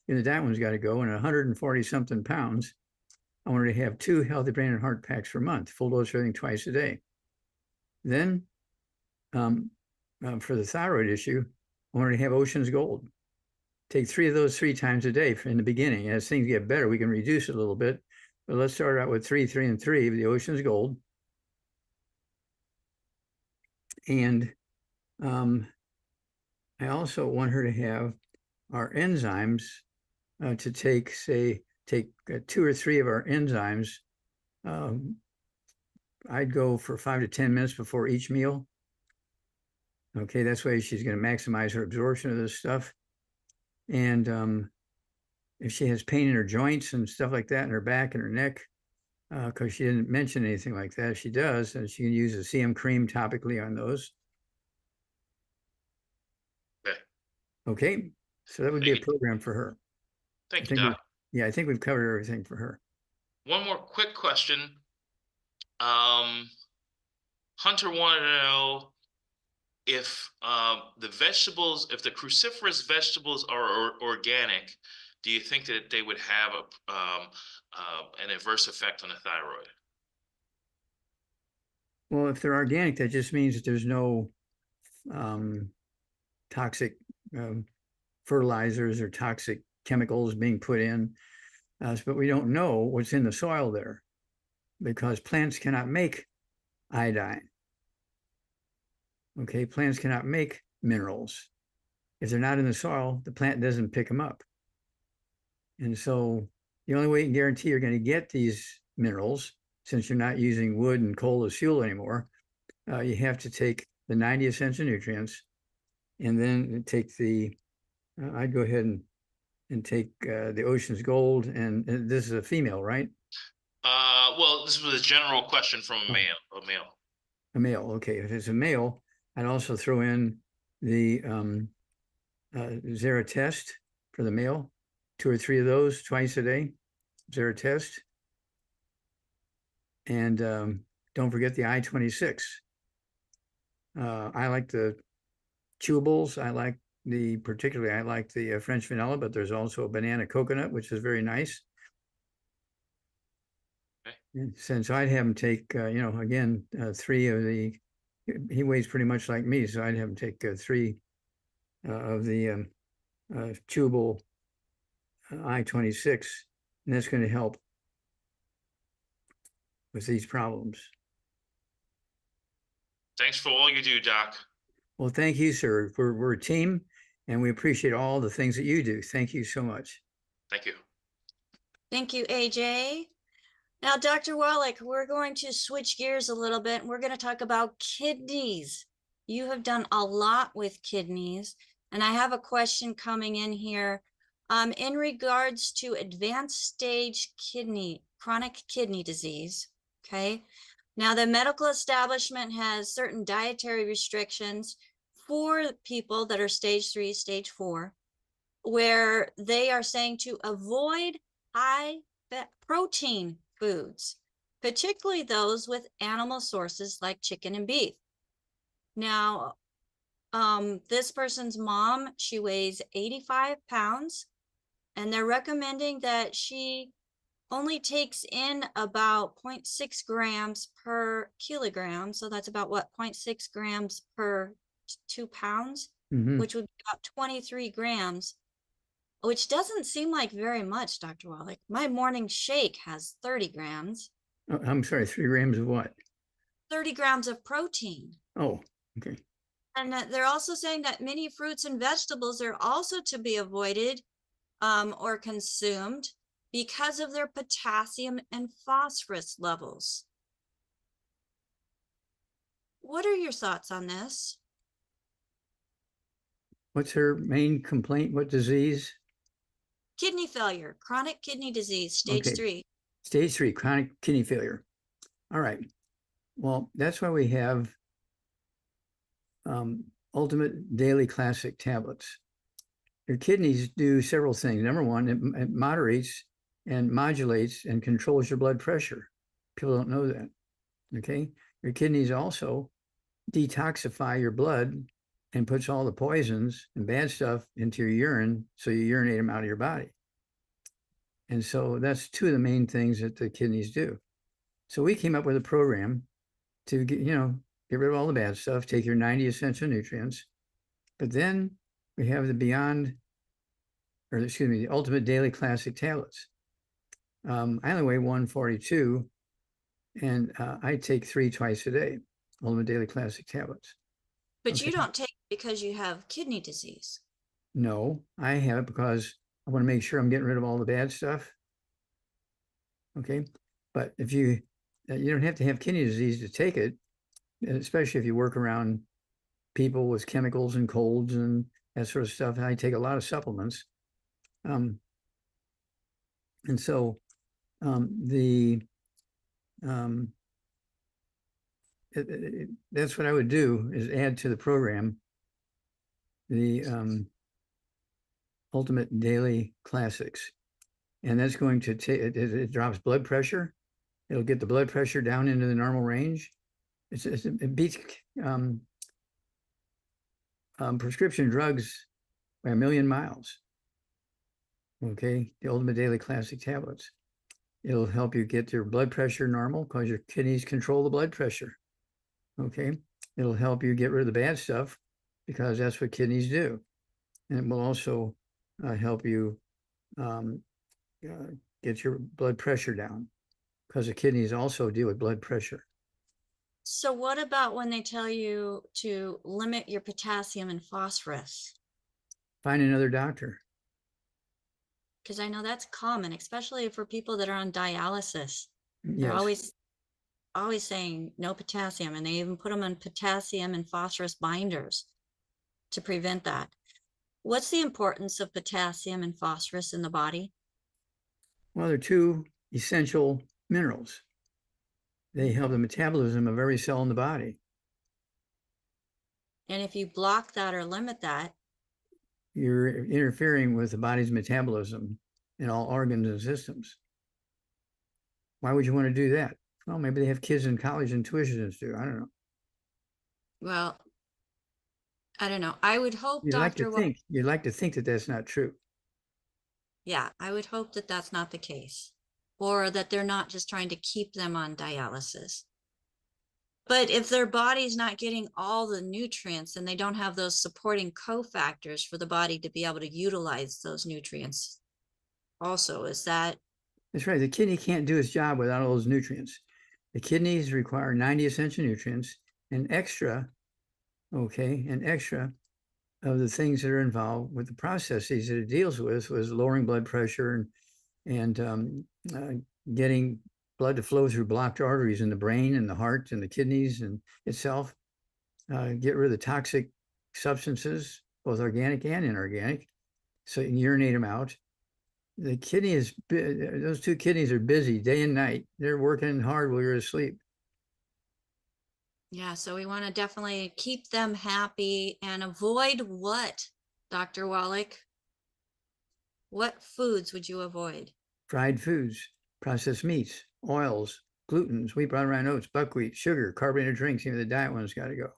That one's got to go. And 140 something pounds, I wanted to have 2 healthy brain and heart packs per month, full dose everything twice a day. Then for the thyroid issue, I wanted to have Ocean's Gold. Take 3 of those 3 times a day in the beginning. As things get better, we can reduce it a little bit. But let's start out with 3, 3, and 3 of the Ocean's Gold. And I also want her to have our enzymes to take 2 or 3 of our enzymes. I'd go for 5 to 10 minutes before each meal. Okay, that's why she's going to maximize her absorption of this stuff. And if she has pain in her joints and stuff like that in her back and her neck, because she didn't mention anything like that, she does, and she can use a CM cream topically on those. Okay, so that would be a program for her. Thank you, Doc. Yeah, I think we've covered everything for her. One more quick question. Hunter wanted to know if the cruciferous vegetables are organic, do you think that they would have an adverse effect on the thyroid? Well, if they're organic, that just means that there's no toxic fertilizers or toxic chemicals being put in. But we don't know what's in the soil there because plants cannot make iodine. Okay, plants cannot make minerals. If they're not in the soil, the plant doesn't pick them up. And so the only way you can guarantee you're going to get these minerals, since you're not using wood and coal as fuel anymore, you have to take the 90 essential nutrients and then take I'd go ahead and take the Ocean's Gold. And this is a female, right? Well, this was a general question from a male. A male, okay. If it's a male, I'd also throw in the Zeratest for the male, 2 or 3 of those twice a day, Zeratest. And don't forget the I-26. I like the chewables. I like the French vanilla, but there's also a banana coconut, which is very nice. Okay. And since I'd have him take, 3 of the, he weighs pretty much like me, so I'd have him take 3 of the chewable I-26, and that's going to help with these problems. Thanks for all you do, Doc. Well, thank you, sir. We're a team, and we appreciate all the things that you do. Thank you so much. Thank you. Thank you, AJ. Now, Dr. Wallach, we're going to switch gears a little bit, and we're going to talk about kidneys. You have done a lot with kidneys, and I have a question coming in here in regards to advanced stage chronic kidney disease, okay? Now, the medical establishment has certain dietary restrictions for people that are stage 3, stage 4, where they are saying to avoid high fat protein foods, particularly those with animal sources like chicken and beef. Now, this person's mom, she weighs 85 pounds, and they're recommending that she only takes in about 0.6 grams per kilogram. So that's about what, 0.6 grams per 2 pounds, which would be about 23 grams, which doesn't seem like very much, Dr. Wallach. My morning shake has 30 grams. Oh, I'm sorry, 3 grams of what? 30 grams of protein. Oh, okay. And that they're also saying that many fruits and vegetables are also to be avoided or consumed because of their potassium and phosphorus levels. What are your thoughts on this? What's her main complaint? What disease? Kidney failure, chronic kidney disease, stage Okay. 3. Stage 3, chronic kidney failure. All right. Well, that's why we have Ultimate Daily Classic tablets. Your kidneys do several things. Number one, it moderates and modulates and controls your blood pressure. People don't know that. Okay. Your kidneys also detoxify your blood and puts all the poisons and bad stuff into your urine, so you urinate them out of your body. And so that's two of the main things that the kidneys do. So we came up with a program to get rid of all the bad stuff, take your 90 essential nutrients. But then we have the Ultimate Daily Classic tablets. I only weigh 142, and I take 3 twice a day, Ultimate Daily Classic tablets. But you don't take it because you have kidney disease. No, I have it because I want to make sure I'm getting rid of all the bad stuff. Okay. But if you don't have to have kidney disease to take it, especially if you work around people with chemicals and colds and that sort of stuff. And I take a lot of supplements. And so that's what I would do, is add to the program the Ultimate Daily Classics. And that's going to take, it drops blood pressure. It'll get the blood pressure down into the normal range. It beats prescription drugs by 1,000,000 miles. Okay, the Ultimate Daily Classic tablets. It'll help you get your blood pressure normal because your kidneys control the blood pressure. Okay, it'll help you get rid of the bad stuff because that's what kidneys do. And it will also help you get your blood pressure down because the kidneys also deal with blood pressure. So what about when they tell you to limit your potassium and phosphorus? Find another doctor. Because I know that's common, especially for people that are on dialysis. They're Yes. always saying no potassium, and they even put them on potassium and phosphorus binders to prevent that. What's the importance of potassium and phosphorus in the body? Well, they're 2 essential minerals. They help the metabolism of every cell in the body. And if you block that or limit that, You're interfering with the body's metabolism in all organs and systems. Why would you want to do that? Well, maybe they have kids in college and tuitions do. I don't know. well, I don't know. I would hope, You'd like to think that that's not true. Yeah, I would hope that that's not the case, or that they're not just trying to keep them on dialysis. But if their body's not getting all the nutrients and they don't have those supporting cofactors for the body to be able to utilize those nutrients also, is that? That's right. The kidney can't do its job without all those nutrients. The kidneys require 90 essential nutrients and extra of the things that are involved with the processes that it deals with, was lowering blood pressure and getting blood to flow through blocked arteries in the brain and the heart and the kidneys and itself. Get rid of the toxic substances, both organic and inorganic, so you can urinate them out. The kidney those 2 kidneys are busy day and night. They're working hard while you're asleep. Yeah, so we want to definitely keep them happy and avoid what, Dr. Wallach? What foods would you avoid? Fried foods, processed meats, oils, glutens, wheat, brown, rye oats, buckwheat, sugar, carbonated drinks. Even the diet one's got to go.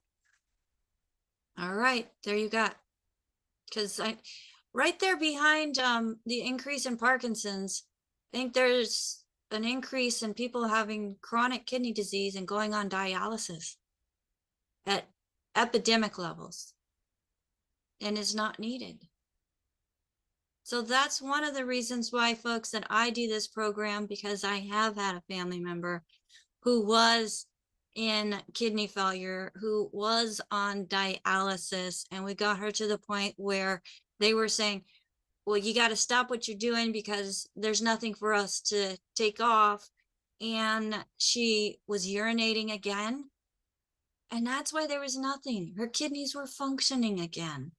All right, there you got. Because right there behind the increase in Parkinson's, I think there's an increase in people having chronic kidney disease and going on dialysis at epidemic levels, and is not needed. So that's one of the reasons why, folks, that I do this program, because I have had a family member who was in kidney failure who was on dialysis, and we got her to the point where they were saying, well, you got to stop what you're doing because there's nothing for us to take off. And she was urinating again. And that's why there was nothing. Her kidneys were functioning again.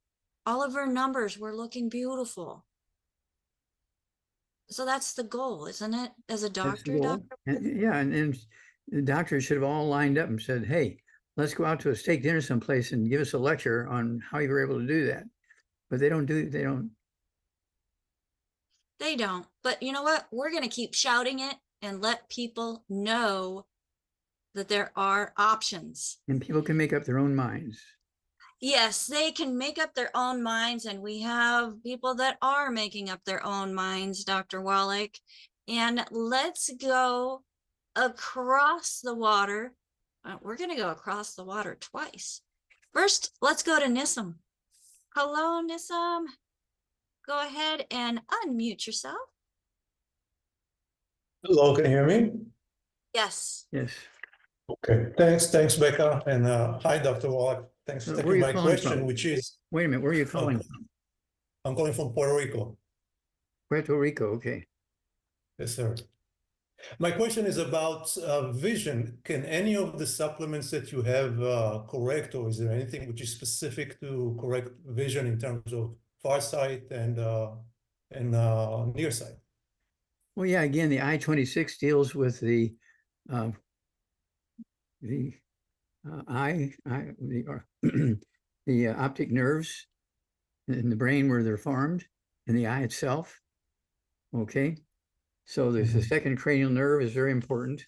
All of her numbers were looking beautiful. So that's the goal, isn't it? As a That's the doctor, goal. Yeah, and the doctors should have all lined up and said, hey, let's go out to a steak dinner someplace and give us a lecture on how you were able to do that. But they don't. They don't. But you know what? We're going to keep shouting it and let people know that there are options. And people can make up their own minds. Yes, they can make up their own minds, and we have people that are making up their own minds, Dr. Wallach. And let's go across the water. We're going to go across the water twice. First, let's go to Nissim. Hello, Nissim. Go ahead and unmute yourself. Hello, can you hear me? Yes. Yes. Okay, thanks, Becca, and hi, Dr. Wallach. Thanks for Where are taking you my calling question, from? which is, Wait a minute, where are you calling from? I'm calling from Puerto Rico. Puerto Rico, okay. Yes, sir. My question is about vision. Can any of the supplements that you have correct, or is there anything which is specific to correct vision in terms of far sight and near sight? Well, yeah, again, the I-26 deals with the the optic nerves in the brain where they're formed, in the eye itself. Okay, so there's the second cranial nerve is very important,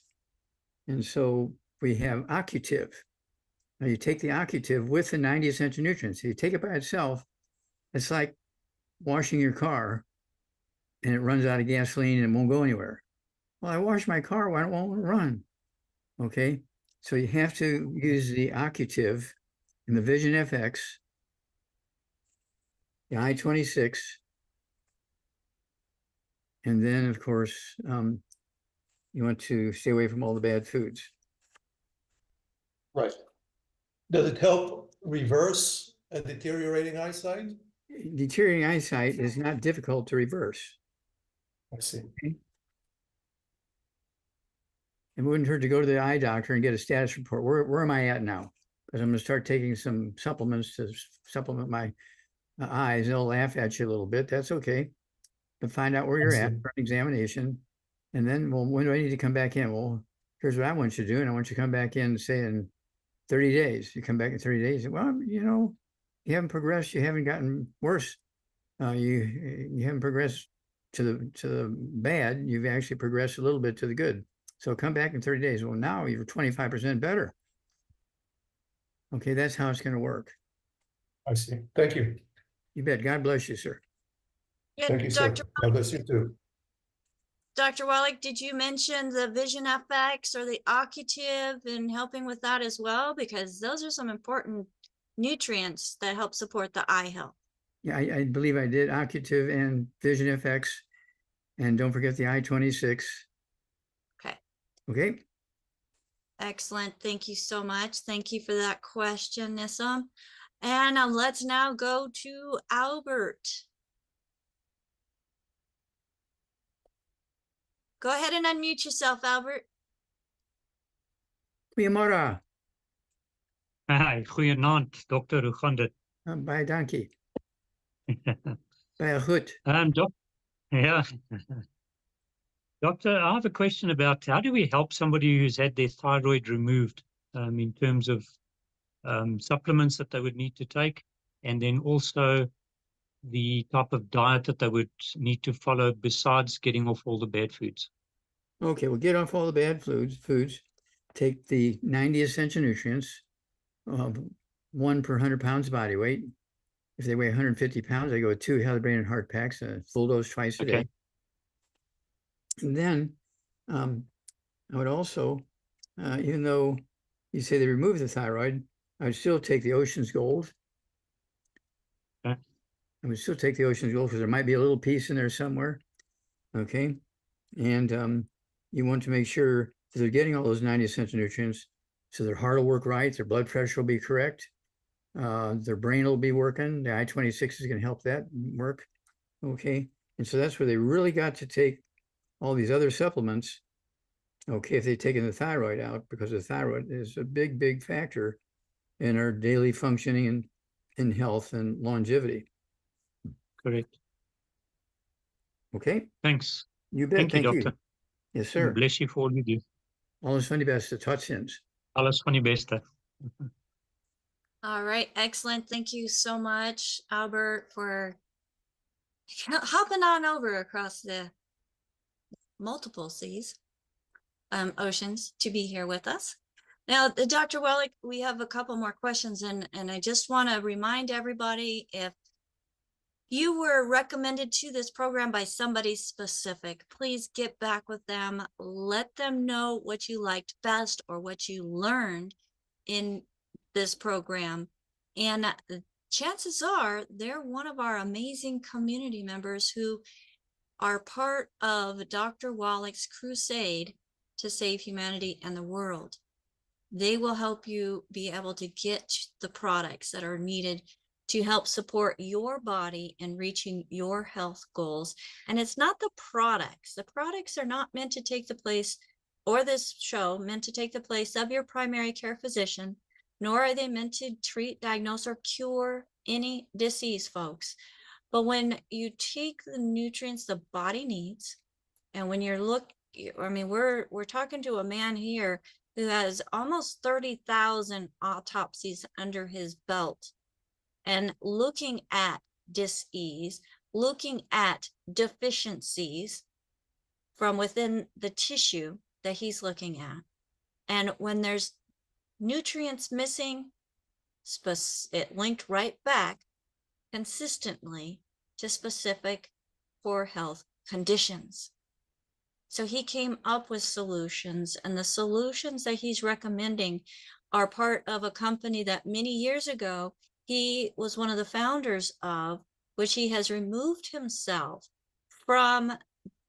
and so we have occutive. Now you take the occutive with the 90 essential nutrients. If you take it by itself, it's like washing your car, and it runs out of gasoline and it won't go anywhere. Well, I washed my car, why won't it run? Okay, so you have to use the occutive and the Vision FX, the I-26, and then, of course, you want to stay away from all the bad foods. Right. Does it help reverse a deteriorating eyesight? Deteriorating eyesight is not difficult to reverse. I see. Okay? It wouldn't hurt to go to the eye doctor and get a status report. Where am I at now? Because I'm going to start taking some supplements to supplement my eyes. They'll laugh at you a little bit. That's okay. To find out where you're at for an examination. And then, well, when do I need to come back in? Well, here's what I want you to do. And I want you to come back in, say, in 30 days. You come back in 30 days. Well, you know, you haven't progressed. You haven't gotten worse. You haven't progressed to the bad. You've actually progressed a little bit to the good. So come back in 30 days. Well, now you're 25% better. Okay, that's how it's going to work. I see. Thank you. You bet. God bless you, sir. Yeah, Thank you, sir. Dr. God bless you too. Dr. Wallach, did you mention the Vision FX or the occutive and helping with that as well? Because those are some important nutrients that help support the eye health. Yeah, I believe I did occutive and Vision FX. And don't forget the I-26. Okay. Okay. Excellent. Thank you so much. Thank you for that question, Nissim. And let's now go to Albert. Go ahead and unmute yourself, Albert. Goeiemorgen. Hi, goeienaand, dokter. Hoe gaan dit? Baie dankie. Baie goed. Yeah. Doctor, I have a question about how do we help somebody who's had their thyroid removed in terms of supplements that they would need to take, and then also the type of diet that they would need to follow besides getting off all the bad foods? Okay, well, get off all the bad foods. Take the 90 essential nutrients, 1 per 100 pounds body weight. If they weigh 150 pounds, I go with 2 healthy brain and heart packs, a full dose twice a day. And then I would also, even though you say they remove the thyroid, I would still take the Ocean's Gold. Okay. I would still take the Ocean's Gold because there might be a little piece in there somewhere. Okay. And you want to make sure that they're getting all those 90 essential nutrients So their heart will work right, their blood pressure will be correct, their brain will be working. The I-26 is going to help that work. Okay. And so that's where they really got to take all these other supplements. Okay, if they've taken the thyroid out, because the thyroid is a big, big factor in our daily functioning and in health and longevity. Correct. Okay. Thanks. You bet. Thank you, doctor. Yes, sir. Bless you for all you do. Alles van die beste. Tot ziens. Alles van die beste. All right, excellent. Thank you so much, Albert, for hopping on over across the multiple seas, oceans, to be here with us. Now, Dr. Wallach, we have a couple more questions, and I just want to remind everybody, if you were recommended to this program by somebody specific, please get back with them. Let them know what you liked best or what you learned in this program. And chances are they're one of our amazing community members who are part of Dr. Wallach's crusade to save humanity and the world. They will help you be able to get the products that are needed to help support your body in reaching your health goals. And it's not the products. The products are not meant to take the place, or this show meant to take the place of your primary care physician, nor are they meant to treat, diagnose, or cure any disease, folks. But when you take the nutrients the body needs, and when you're we're talking to a man here who has almost 30,000 autopsies under his belt, and looking at dis-ease, looking at deficiencies from within the tissue that he's looking at. And when there's nutrients missing, it linked right back consistently to specific poor health conditions. So he came up with solutions, and the solutions that he's recommending are part of a company that many years ago he was one of the founders of, which he has removed himself from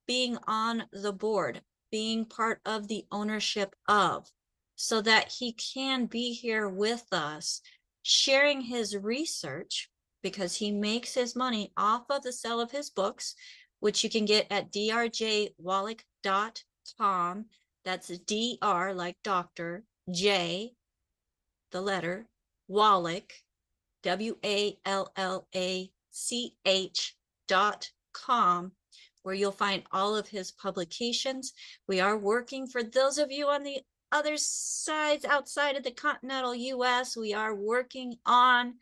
being on the board, being part of the ownership of, so that he can be here with us, sharing his research, because he makes his money off of the sale of his books, which you can get at drjwallach.com. That's DR like doctor, J, the letter, Wallach, WALLACH.com, where you'll find all of his publications. We are working, for those of you on the other sides outside of the continental US, we are working on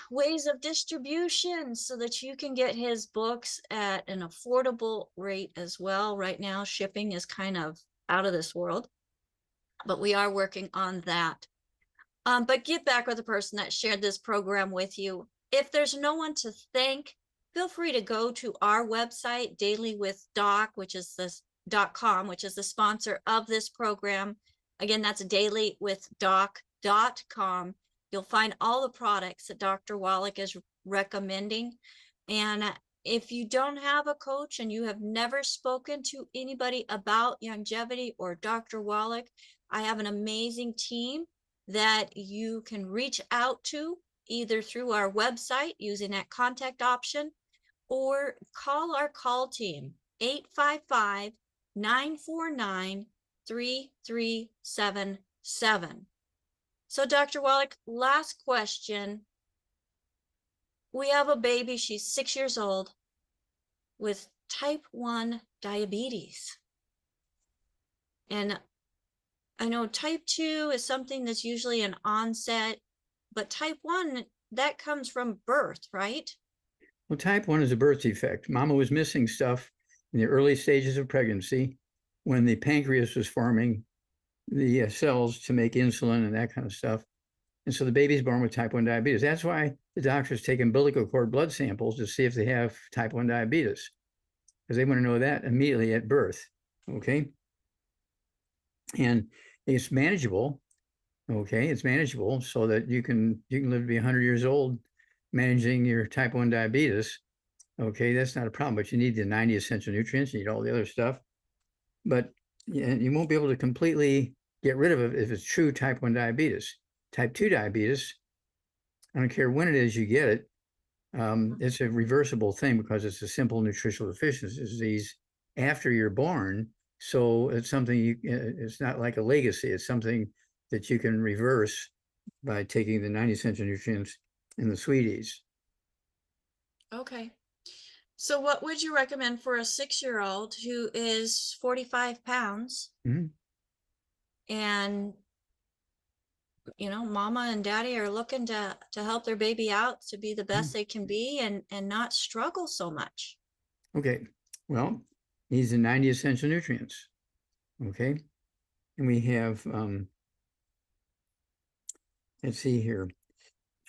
ways of distribution so that you can get his books at an affordable rate as well. Right now, shipping is kind of out of this world, but we are working on that. But get back with the person that shared this program with you. If there's no one to thank, feel free to go to our website, DailywithDoc, which is .com, which is the sponsor of this program. Again, that's DailywithDoc.com. You'll find all the products that Dr. Wallach is recommending. And if you don't have a coach and you have never spoken to anybody about longevity or Dr. Wallach, I have an amazing team that you can reach out to, either through our website using that contact option, or call our call team, 855-949-3377. So Dr. Wallach, last question. We have a baby, she's 6 years old, with type 1 diabetes. And I know type 2 is something that's usually an onset, but type 1, that comes from birth, right? Well, type 1 is a birth defect. Mama was missing stuff in the early stages of pregnancy when the pancreas was forming the cells to make insulin and that kind of stuff. And so the baby's born with type 1 diabetes. That's why the doctors take umbilical cord blood samples to see if they have type 1 diabetes, because they want to know that immediately at birth. Okay. And it's manageable. Okay. It's manageable so that you can live to be 100 years old managing your type 1 diabetes. Okay. That's not a problem, but you need the 90 essential nutrients, you need all the other stuff. But you won't be able to completely get rid of it if it's true type 1 diabetes. Type 2 diabetes, I don't care when it is you get it, it's a reversible thing because it's a simple nutritional deficiency disease after you're born. So it's something it's not like a legacy. It's something that you can reverse by taking the 90 essential nutrients and the sweeties. Okay. So what would you recommend for a 6-year-old who is 45 pounds Mhm. and mama and daddy are looking to help their baby out to be the best they can be and not struggle so much? Okay, well, needs the 90 essential nutrients. Okay, and we have, let's see here.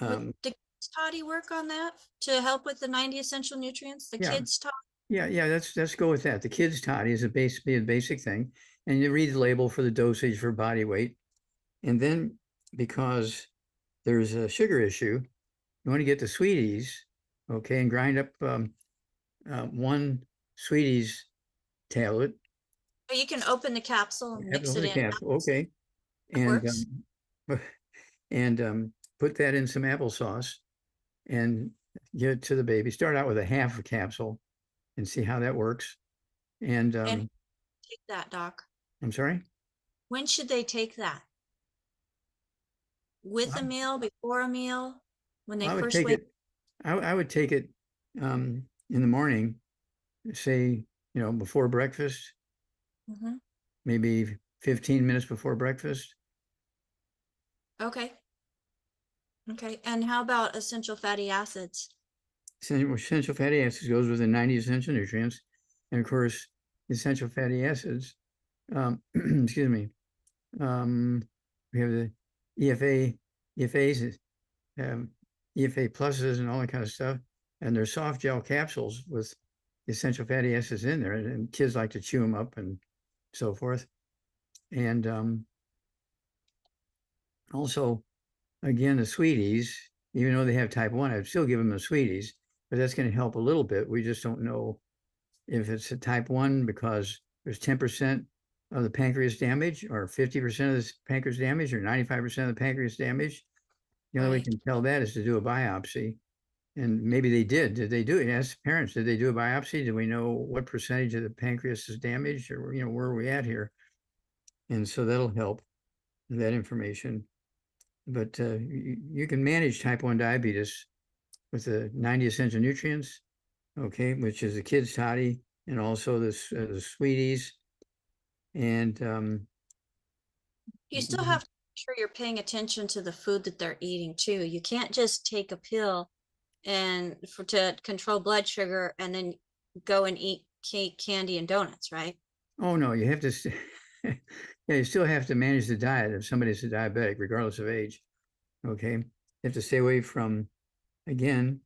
Would the kids toddy work on that to help with the 90 essential nutrients? The Yeah. kids toddy? Yeah, let's go with that. The kids' toddy is basically a basic thing, and you read the label for the dosage for body weight, and then because there's a sugar issue, you want to get the sweeties, okay, and grind up one sweeties tablet. Or you can open the capsule and mix Open it the in. capsule, okay, That and works. put that in some applesauce and give it to the baby. Start out with a half a capsule and see how that works. And Take that, Doc. I'm sorry? When should they take that? With a meal, before a meal, when they I would first take wake? it, I would take it in the morning, say, before breakfast, Mhm. maybe 15 minutes before breakfast. Okay. Okay. And how about essential fatty acids? Essential fatty acids goes with the 90 essential nutrients. And of course, essential fatty acids, excuse me, we have the EFAs, EFA pluses and all that kind of stuff. And they're soft gel capsules with essential fatty acids in there. And kids like to chew them up and so forth. And also, again, the sweeties, even though they have type 1, I'd still give them the sweeties, but that's going to help a little bit. We just don't know if it's a type 1 because there's 10% of the pancreas damage or 50% of the pancreas damage or 95% of the pancreas damage. The only way we Right. can tell that is to do a biopsy. And maybe they did. Did they do it? Ask parents, did they do a biopsy? Do we know what percentage of the pancreas is damaged or, where are we at here? And so that'll help, that information. But you can manage type 1 diabetes with the 90 essential nutrients, okay, which is the kids' toddy and also the sweeties. And You still have to make sure you're paying attention to the food that they're eating too. You can't just take a pill to control blood sugar and then go and eat cake, candy, and donuts, right? oh no, you have to, yeah, you still have to manage the diet if somebody's a diabetic, regardless of age. Okay, you have to stay away from, again,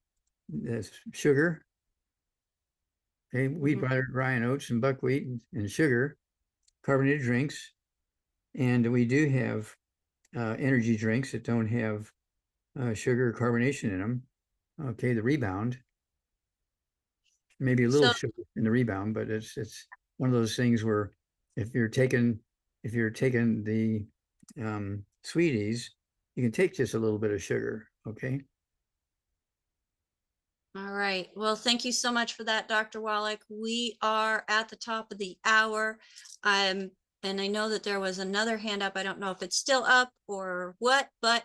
the sugar, okay, wheat, Mhm. butter, rye, and oats, and buckwheat, and sugar, carbonated drinks, and we do have energy drinks that don't have sugar or carbonation in them. Okay, the Rebound, maybe a little So sugar in the Rebound, but it's one of those things where if you're taking the sweeties, you can take just a little bit of sugar. Okay. all right. Well, thank you so much for that, Dr. Wallach. We are at the top of the hour. And I know that there was another hand up. I don't know if it's still up or what, but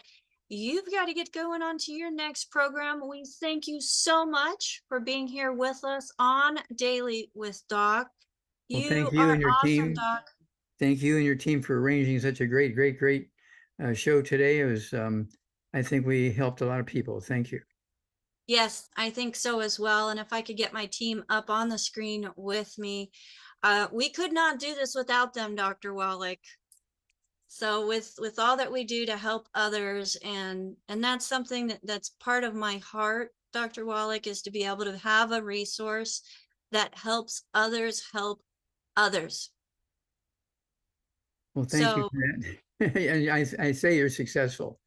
you've got to get going on to your next program. We thank you so much for being here with us on Daily with Doc. Well, You thank you are and your awesome, team. Doc. Thank you and your team for arranging such a great show today. It was, I think we helped a lot of people. Thank you. Yes, I think so as well. And if I could get my team up on the screen with me, we could not do this without them, Dr. Wallach. So with all that we do to help others, and that's something that's part of my heart, Dr. Wallach, is to be able to have a resource that helps others help others. Well, thank you So for that. And I say you're successful.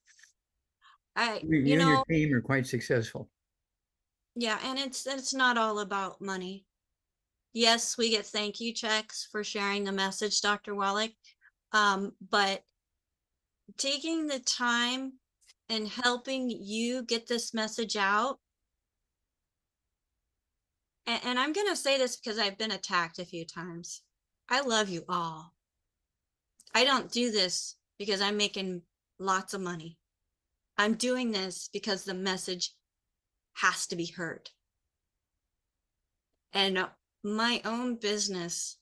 You and your team are quite successful. yeah, and it's not all about money. Yes, we get thank you checks for sharing the message, Dr. Wallach. But taking the time and helping you get this message out. And I'm going to say this because I've been attacked a few times. I love you all. I don't do this because I'm making lots of money. I'm doing this because the message has to be heard. And my own business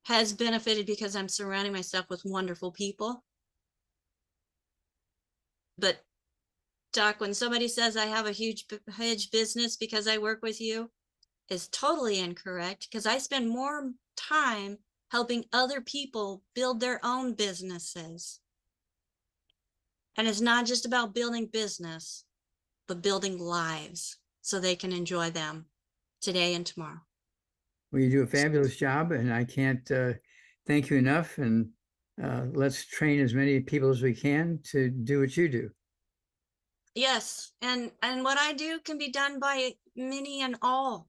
has benefited because I'm surrounding myself with wonderful people. But Doc, when somebody says I have a huge business because I work with you, is totally incorrect, because I spend more time helping other people build their own businesses. And it's not just about building business, but building lives so they can enjoy them today and tomorrow. Well, you do a fabulous job, and I can't thank you enough. And let's train as many people as we can to do what you do. Yes, and what I do can be done by many and all.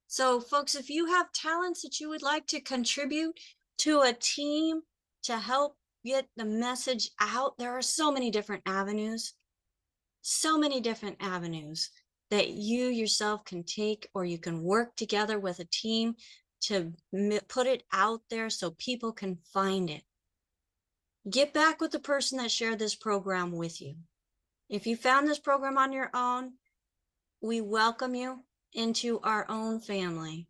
So folks, if you have talents that you would like to contribute to a team to help get the message out, there are so many different avenues that you yourself can take, or you can work together with a team to put it out there so people can find it. Get back with the person that shared this program with you. If you found this program on your own, we welcome you into our own family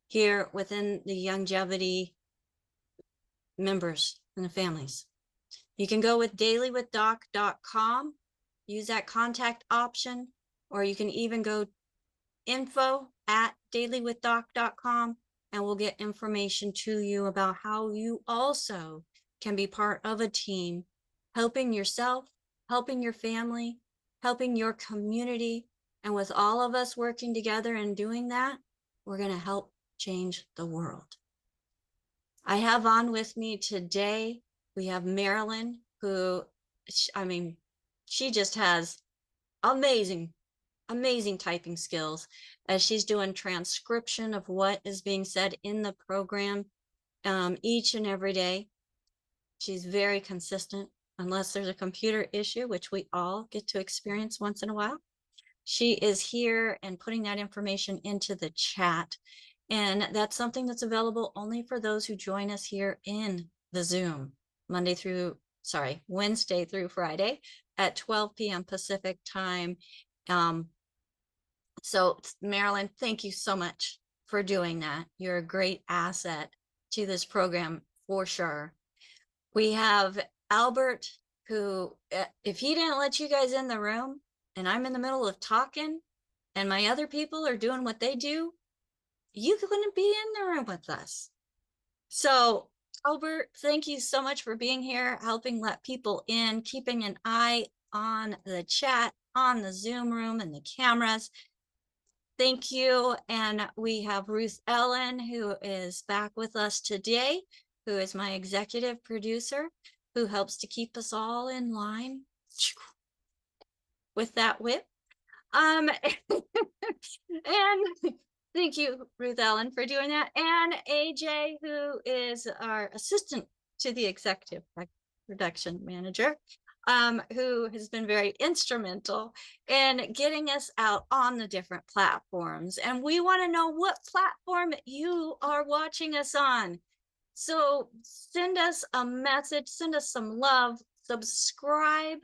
here within the Longevity members and the families. You can go with DailywithDoc.com, use that contact option, or you can even go info@DailywithDoc.com, and we'll get information to you about how you also can be part of a team, helping yourself, helping your family, helping your community. And with all of us working together and doing that, we're going to help change the world. I have on with me today, we have Marilyn, who, she just has amazing typing skills as she's doing transcription of what is being said in the program each and every day. She's very consistent, unless there's a computer issue, which we all get to experience once in a while. She is here and putting that information into the chat. And that's something that's available only for those who join us here in the Zoom, Wednesday through Friday at 12 p.m. Pacific time. So Marilyn, thank you so much for doing that. You're a great asset to this program for sure. We have Albert, who, if he didn't let you guys in the room and I'm in the middle of talking and my other people are doing what they do, you couldn't be in the room with us. So Albert, thank you so much for being here, helping let people in, keeping an eye on the chat, on the Zoom room and the cameras. Thank you. And we have Ruth Ellen, who is back with us today, who is my executive producer, who helps to keep us all in line with that whip. And thank you, Ruth Ellen, for doing that. And AJ, who is our assistant to the executive production manager, who has been very instrumental in getting us out on the different platforms. And we want to know what platform you are watching us on. So send us a message, send us some love, subscribe,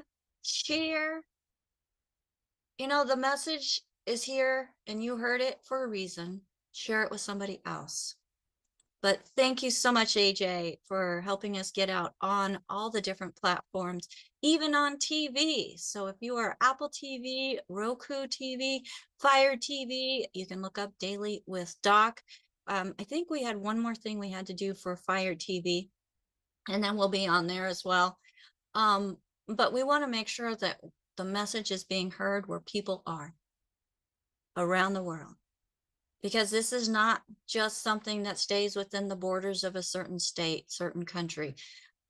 share. You know, the message is here and you heard it for a reason. Share it with somebody else. But thank you so much, AJ, for helping us get out on all the different platforms, even on TV. So if you are Apple TV, Roku TV, Fire TV, you can look up Daily with Doc. I think we had one more thing we had to do for Fire TV, and then we'll be on there as well. But we want to make sure that the message is being heard where people are around the world, because this is not just something that stays within the borders of a certain state, certain country.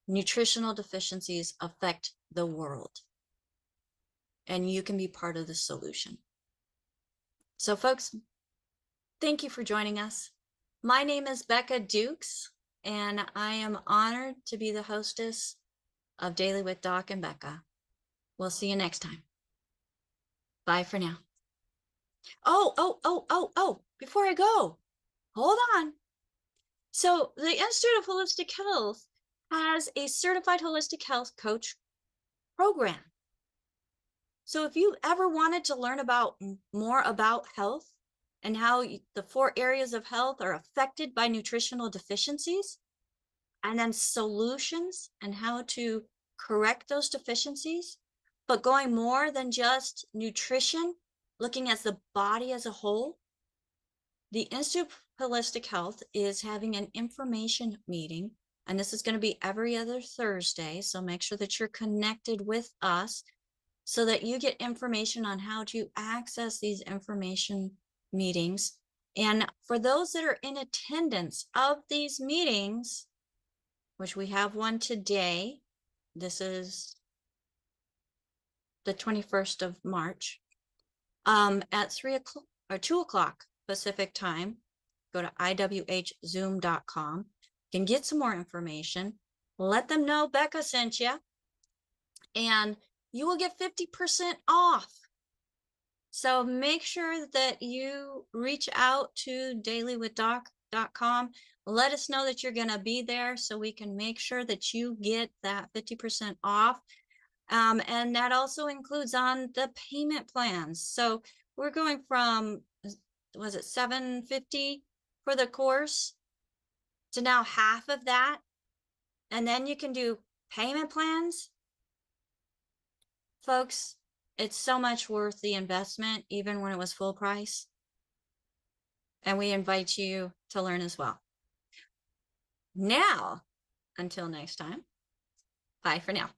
Nutritional deficiencies affect the world, and you can be part of the solution. So folks, thank you for joining us. My name is Becca Dukes. and I am honored to be the hostess of Daily with Doc and Becca. We'll see you next time. Bye for now. Oh, before I go, hold on. So the Institute of Holistic Health has a certified holistic health coach program. So if you ever wanted to learn about more about health and how the 4 areas of health are affected by nutritional deficiencies, and then solutions and how to correct those deficiencies, but going more than just nutrition, looking at the body as a whole, the Institute of Holistic Health is having an information meeting, and this is going to be every other Thursday. So make sure that you're connected with us so that you get information on how to access these information meetings. And for those that are in attendance of these meetings, which we have one today, this is the 21st of March, at 3 o'clock or 2 o'clock Pacific time, go to iwhzoom.com. You can get some more information. Let them know Becca sent you, and you will get 50% off. So make sure that you reach out to DailywithDoc.com. Let us know that you're going to be there so we can make sure that you get that 50% off. And that also includes on the payment plans. So we're going from, was it $750 for the course to now half of that? And then you can do payment plans. Folks, it's so much worth the investment, even when it was full price. And we invite you to learn as well. Now, until next time, bye for now.